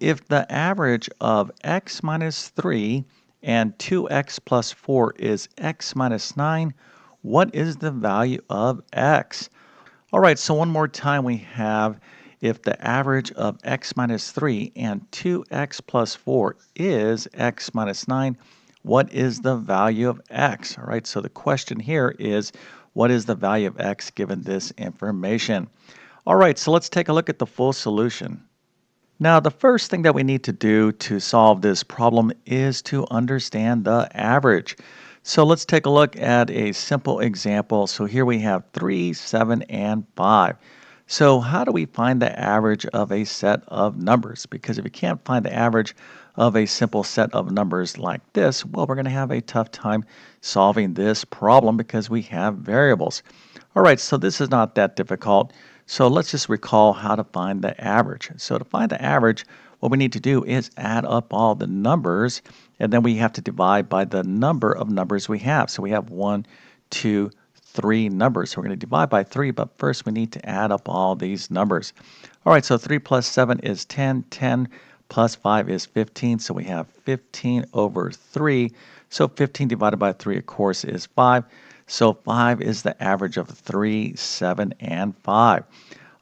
If the average of x minus 3 and 2x plus 4 is x minus 9, what is the value of x? All right, so one more time we have if the average of x minus 3 and 2x plus 4 is x minus 9, what is the value of x? All right, so the question here is what is the value of x given this information? All right, so let's take a look at the full solution. Now, the first thing that we need to do to solve this problem is to understand the average. So let's take a look at a simple example. So here we have 3, 7, and 5. So how do we find the average of a set of numbers? Because if you can't find the average of a simple set of numbers like this, well, we're going to have a tough time solving this problem because we have variables. All right, so this is not that difficult. So let's just recall how to find the average. So to find the average, what we need to do is add up all the numbers, and then we have to divide by the number of numbers we have. So we have 1, 2, 3 numbers. So we're going to divide by 3, but first we need to add up all these numbers. All right, so 3 plus 7 is 10. 10 plus 5 is 15. So we have 15 over 3. So 15 divided by 3, of course, is 5. So 5 is the average of 3, 7, and 5.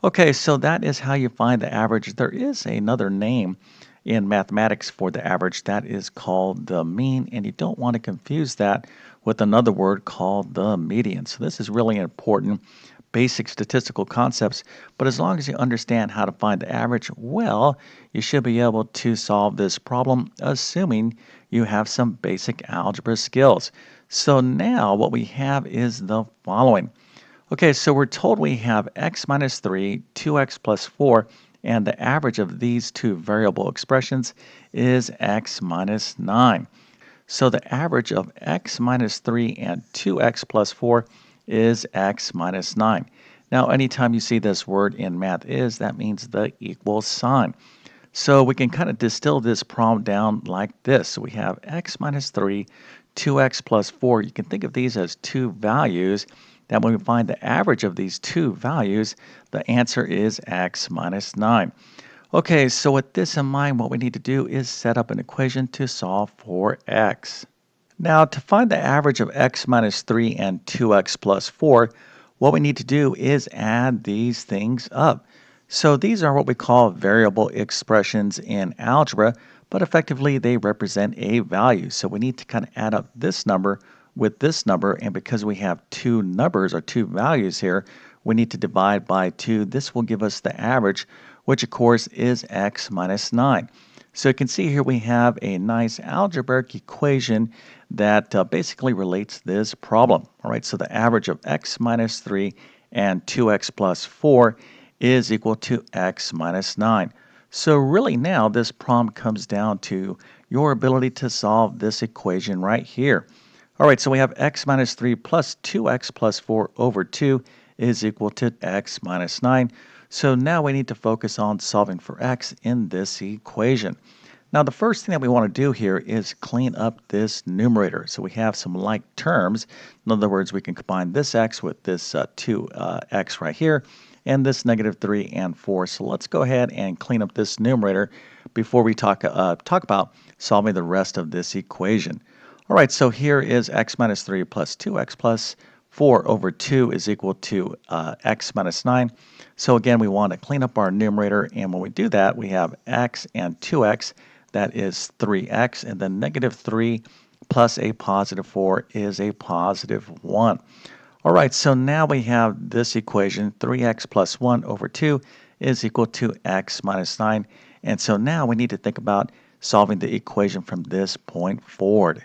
Okay, so that is how you find the average. There is another name in mathematics for the average that is called the mean, and you don't want to confuse that with another word called the median. So this is really important basic statistical concepts, but as long as you understand how to find the average, well, you should be able to solve this problem, assuming you have some basic algebra skills. So now what we have is the following. Okay, so we're told we have x minus 3, 2x plus 4, and the average of these two variable expressions is x minus 9. So the average of x minus 3 and 2x plus 4 is x minus 9. Now, anytime you see this word in math that means the equal sign. So we can kind of distill this problem down like this. So we have x minus 3, 2x plus 4. You can think of these as two values. That when we find the average of these two values, the answer is x minus 9. Okay, so with this in mind, what we need to do is set up an equation to solve for x. Now, to find the average of x minus 3 and 2x plus 4, what we need to do is add these things up. So these are what we call variable expressions in algebra, but effectively they represent a value. So we need to kind of add up this number with this number, and because we have two numbers or two values here, we need to divide by 2. This will give us the average, which of course is x minus 9. So you can see here we have a nice algebraic equation that basically relates this problem. All right, so the average of x minus 3 and 2x plus 4 is equal to x minus 9. So really now this problem comes down to your ability to solve this equation right here. All right, so we have x minus 3 plus 2x plus 4 over 2 is equal to x minus 9. So now we need to focus on solving for x in this equation. Now the first thing that we want to do here is clean up this numerator. So we have some like terms. In other words, we can combine this x with this 2x right here, and this negative 3 and 4. So let's go ahead and clean up this numerator before we talk about solving the rest of this equation. All right, so here is x minus 3 plus 2x plus 4 over 2 is equal to x minus 9. So again, we want to clean up our numerator, and when we do that, we have x and 2x, that is 3x, and then negative 3 plus a positive 4 is a positive 1. All right, so now we have this equation, 3x plus 1 over 2 is equal to x minus 9. And so now we need to think about solving the equation from this point forward.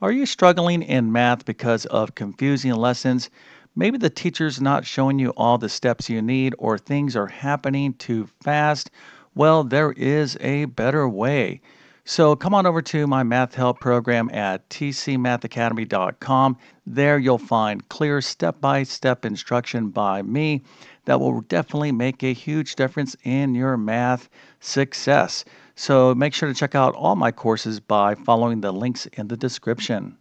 Are you struggling in math because of confusing lessons? Maybe the teacher's not showing you all the steps you need, or things are happening too fast. Well, there is a better way. So come on over to my math help program at tcmathacademy.com. There you'll find clear step-by-step instruction by me that will definitely make a huge difference in your math success. So make sure to check out all my courses by following the links in the description.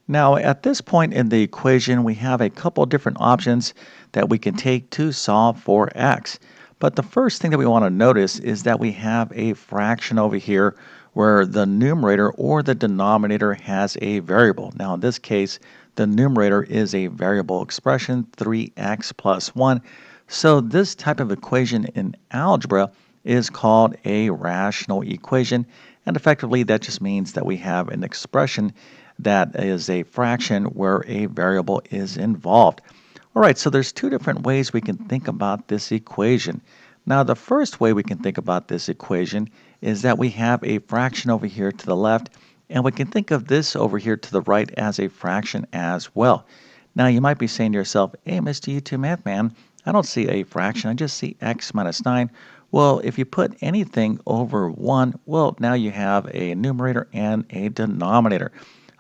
Now, at this point in the equation, we have a couple different options that we can take to solve for x. But the first thing that we want to notice is that we have a fraction over here where the numerator or the denominator has a variable. Now, in this case, the numerator is a variable expression, 3x plus 1. So this type of equation in algebra is called a rational equation. And effectively, that just means that we have an expression that is a fraction where a variable is involved. All right, so there's two different ways we can think about this equation. Now, the first way we can think about this equation is that we have a fraction over here to the left, and we can think of this over here to the right as a fraction as well. Now, you might be saying to yourself, hey, Mr. YouTube Math Man, I don't see a fraction, I just see x minus 9. Well, if you put anything over 1, well, now you have a numerator and a denominator.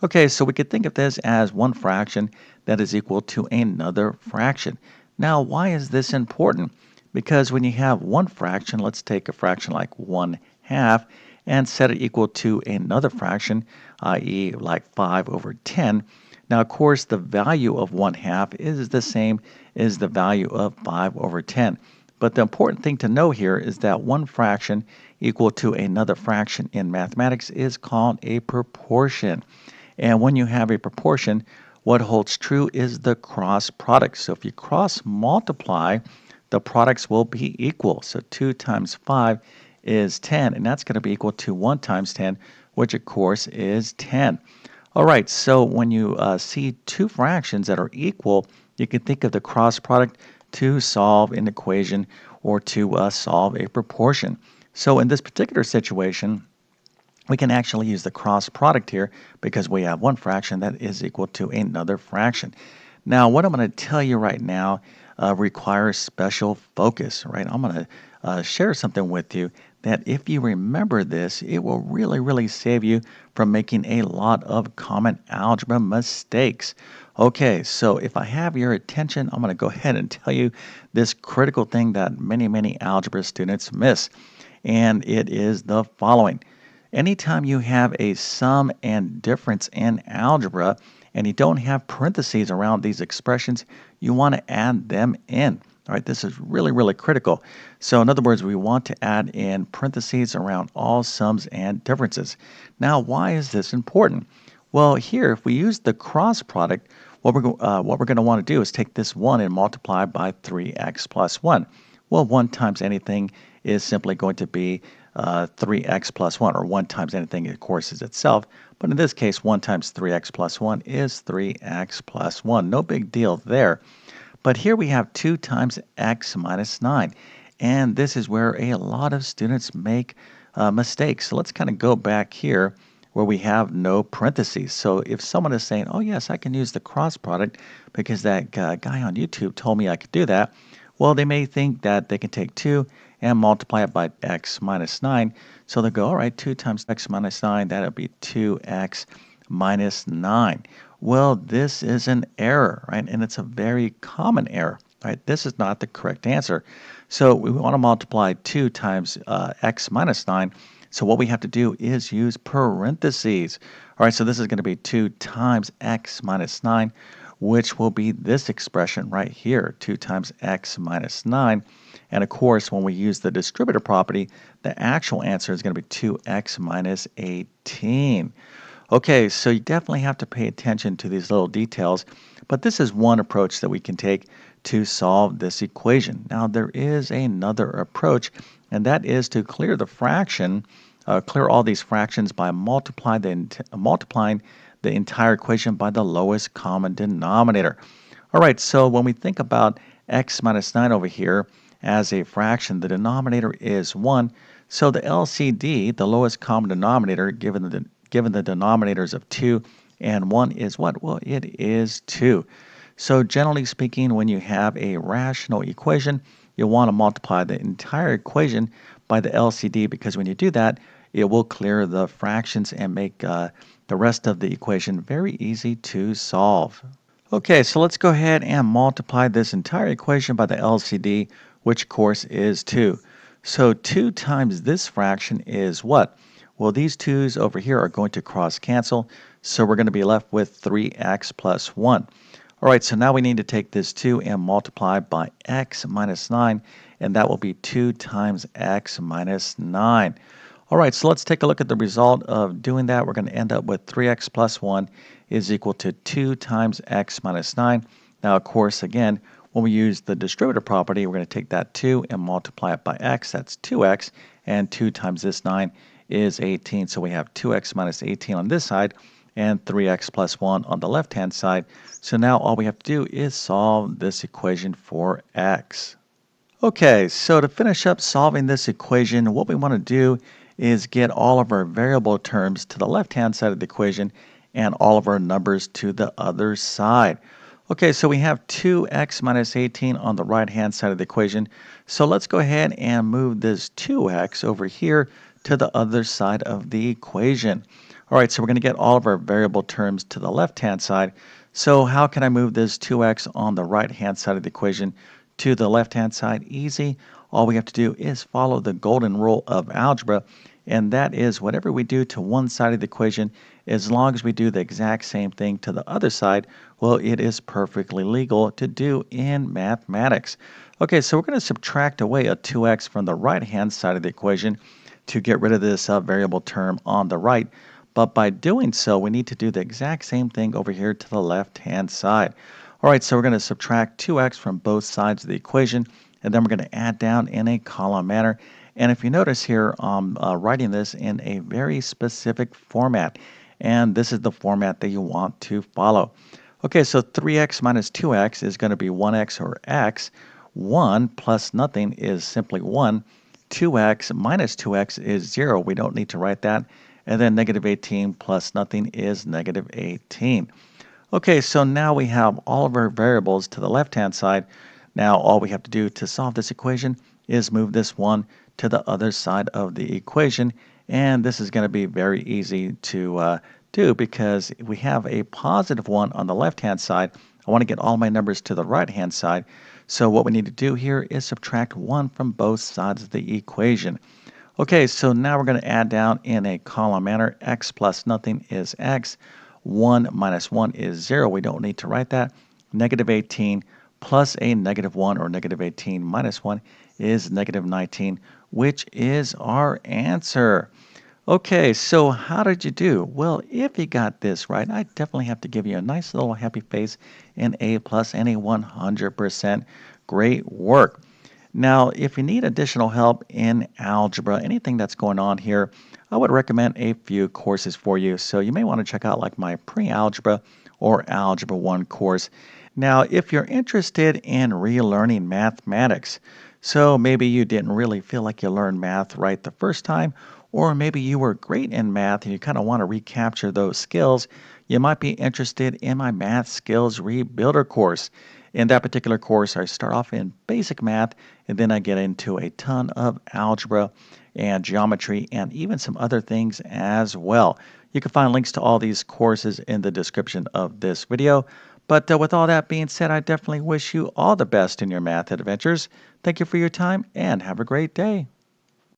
Okay, so we could think of this as one fraction that is equal to another fraction. Now, why is this important? Because when you have one fraction, let's take a fraction like 1/2 and set it equal to another fraction, i.e. like 5 over 10. Now, of course, the value of 1/2 is the same as the value of 5 over 10. But the important thing to know here is that one fraction equal to another fraction in mathematics is called a proportion. And when you have a proportion, what holds true is the cross product. So if you cross multiply, the products will be equal. So 2 times 5 is 10, and that's going to be equal to 1 times 10, which of course is 10. All right, so when you see two fractions that are equal, you can think of the cross product to solve an equation or to solve a proportion. So in this particular situation, we can actually use the cross product here because we have one fraction that is equal to another fraction. Now, what I'm going to tell you right now requires special focus, right? I'm going to share something with you that if you remember this, it will really save you from making a lot of common algebra mistakes. Okay, so if I have your attention, I'm going to go ahead and tell you this critical thing that many algebra students miss, and it is the following. Anytime you have a sum and difference in algebra and you don't have parentheses around these expressions, you want to add them in. All right, this is really critical. So in other words, we want to add in parentheses around all sums and differences. Now, why is this important? Well, here, if we use the cross product, what we're going to want to do is take this 1 and multiply by 3x plus 1. Well, 1 times anything is simply going to be 3x plus 1, or 1 times anything, of course, is itself. But in this case, 1 times 3x plus 1 is 3x plus 1. No big deal there. But here we have 2 times x minus 9. And this is where a lot of students make mistakes. So let's kind of go back here where we have no parentheses. So if someone is saying, oh yes, I can use the cross product because that guy on YouTube told me I could do that, well, they may think that they can take 2 and multiply it by x minus 9. So they'll go, all right, 2 times x minus 9, that'll be 2x minus 9. Well, this is an error, right? And it's a very common error, right? This is not the correct answer. So we want to multiply 2 times x minus 9. So what we have to do is use parentheses. All right, so this is going to be 2 times x minus 9, which will be this expression right here, 2 times x minus 9. And of course, when we use the distributive property, the actual answer is going to be 2x minus 18. Okay, so you definitely have to pay attention to these little details, but this is one approach that we can take to solve this equation. Now, there is another approach, and that is to clear the fraction, clear all these fractions by multiplying the entire equation by the lowest common denominator. All right, so when we think about x minus 9 over here as a fraction, the denominator is 1. So the LCD, the lowest common denominator, given the denominators of 2 and 1 is what? Well, it is 2. So generally speaking, when you have a rational equation, you'll want to multiply the entire equation by the LCD because when you do that, it will clear the fractions and make the rest of the equation very easy to solve. Okay, so let's go ahead and multiply this entire equation by the LCD, which of course is 2. So 2 times this fraction is what? Well, these 2's over here are going to cross cancel, so we're going to be left with 3x plus 1. All right, so now we need to take this 2 and multiply by x minus 9, and that will be 2 times x minus 9. All right, so let's take a look at the result of doing that. We're going to end up with 3x plus 1 is equal to 2 times x minus 9. Now, of course, again, when we use the distributive property, we're going to take that 2 and multiply it by x. That's 2x, and 2 times this 9 is 18. So we have 2x minus 18 on this side, and 3x plus 1 on the left-hand side. So now all we have to do is solve this equation for x. Okay, so to finish up solving this equation, what we want to do is get all of our variable terms to the left-hand side of the equation and all of our numbers to the other side. Okay, so we have 2x minus 18 on the right-hand side of the equation. So let's go ahead and move this 2x over here to the other side of the equation. All right, so we're going to get all of our variable terms to the left-hand side. So how can I move this 2x on the right-hand side of the equation to the left-hand side? Easy. All we have to do is follow the golden rule of algebra, and that is whatever we do to one side of the equation, as long as we do the exact same thing to the other side, well, it is perfectly legal to do in mathematics. Okay, so we're going to subtract away a 2x from the right-hand side of the equation to get rid of this variable term on the right. But by doing so, we need to do the exact same thing over here to the left-hand side. All right, so we're going to subtract 2x from both sides of the equation, and then we're going to add down in a column manner. And if you notice here, I'm writing this in a very specific format, and this is the format that you want to follow. Okay, so 3x minus 2x is going to be 1x or x. 1 plus nothing is simply 1. 2x minus 2x is 0. We don't need to write that. And then negative 18 plus nothing is negative 18. Okay, so now we have all of our variables to the left-hand side. Now all we have to do to solve this equation is move this 1 to the other side of the equation. And this is going to be very easy to do because we have a positive 1 on the left-hand side. I want to get all my numbers to the right-hand side. So what we need to do here is subtract 1 from both sides of the equation. Okay, so now we're going to add down in a column manner. X plus nothing is x. 1 minus 1 is 0. We don't need to write that. Negative 18 plus a negative 1 or negative 18 minus 1 is negative 19, which is our answer. Okay, so how did you do? Well, if you got this right, I definitely have to give you a nice little happy face, an A plus, and a 100% great work. Now, if you need additional help in algebra, anything that's going on here, I would recommend a few courses for you. So you may want to check out like my Pre-Algebra or Algebra 1 course. Now, if you're interested in relearning mathematics, so maybe you didn't really feel like you learned math right the first time, or maybe you were great in math and you kind of want to recapture those skills, you might be interested in my Math Skills Rebuilder course. In that particular course, I start off in basic math, and then I get into a ton of algebra and geometry and even some other things as well. You can find links to all these courses in the description of this video. But with all that being said, I definitely wish you all the best in your math adventures. Thank you for your time and have a great day.